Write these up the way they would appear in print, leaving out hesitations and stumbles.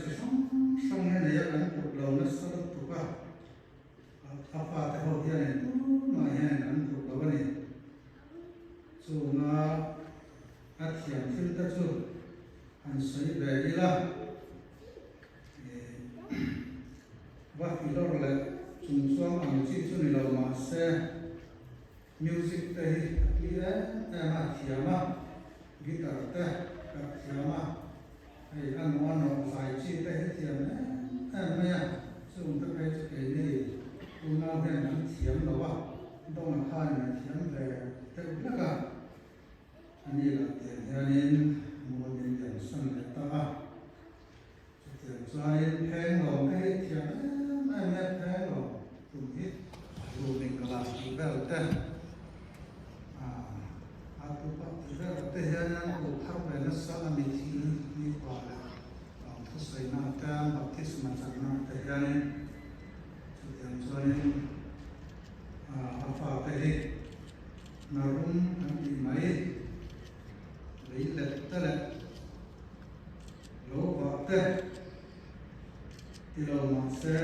chỉ xong này này anh chụp lâu nó sao chụp à apa tại hồi kia này mà hiện anh chụp lâu này chú nó ăn thiền phim ta chú anh sấy về đi la và khi đó là chúng xuống anh chỉ chú này lâu mà sẽ music đây đi đấy em ăn thiền mà guitar đây ăn thiền mà hay ăn món nào phải chi đây hết thiền đấy em nghe chúng ta phải cái này chúng ta phải ăn thiền đâu à đâu mà khai là thiền về thế tất cả anh đi là tiền cho nên một mình tiền sân để ta tiền cho nên phèn lòng cái thiền em nghe phèn lòng cùng hết rồi mình làm gì đâu tên tu pat ra te yana ko thar na sala mi thi ni pa la thu sai na ta baptism ma na te yana chu yan chone alpha te he na rum an di mai lấy lệ ta lệ lỗ vợ te thì đầu mà xe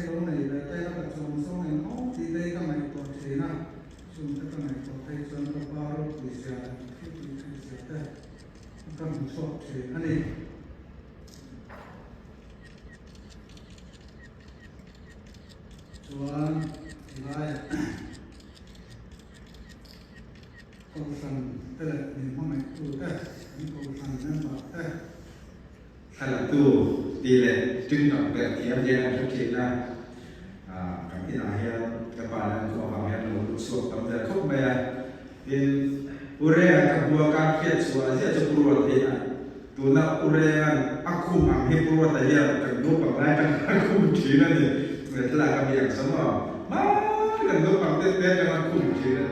lỗ này về tay nó trồng xong này nó thì đây các mày còn chế nào chúng ta này có thể chọn các bao bì xẻ khi bì xẻ đây các mình chọn chế anh đi chọn lại câu phần đây là mình hôm nay tu đây những câu phần nhân vật đây hay là tu đi lệ trưng động đẹp thì em dễ thực hiện là cảm thấy là hiện các bạn có vào hiện một số tấm giờ khóc bè thì ure các bùa các kiệt số sẽ cho bùa thì tu na ure akum am hi bùa tại hiện các nước bằng lại các akum chỉ là gì người ta là các việc sống ở mà các nước bằng tết tết các akum chỉ là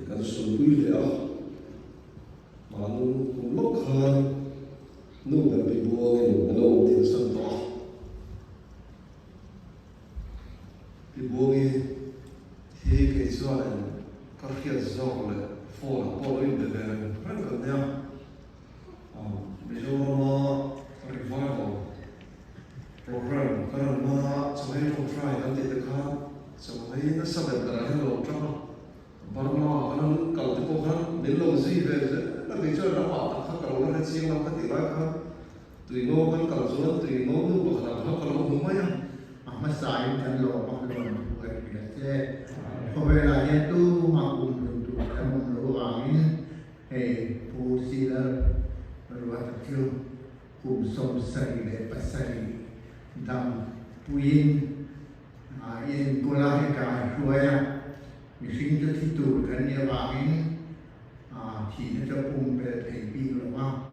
kan sun quy lẽ mà nó mất hơn nó đã bị buông nó tiền sân to bị buông thì cái số này các kia số là phổ là phổ in để rất cần nhau bây giờ nó revival program cái nó cho nên không try anh thì được không cho nên nó sắp đặt là hello trong bằng nó anh cầu cho cô hắn đến lâu gì về nó bị cho nó họ thật cầu nó lên xiên nó có thể nói không tùy ngô vẫn cầu xuống tùy ngô nước của thằng nó cầu hướng mấy anh mà sai thành lộ mà lộ vậy là thế hồi là hiện tu mà cùng tu trong lộ vàng hệ phù sĩ là rồi tập trung cùng sống say để bắt say đam puin yên cô la cái cái rồi mình sinh cho thi tù cái nhà vàng thì nó cho cùng về thầy pin là bao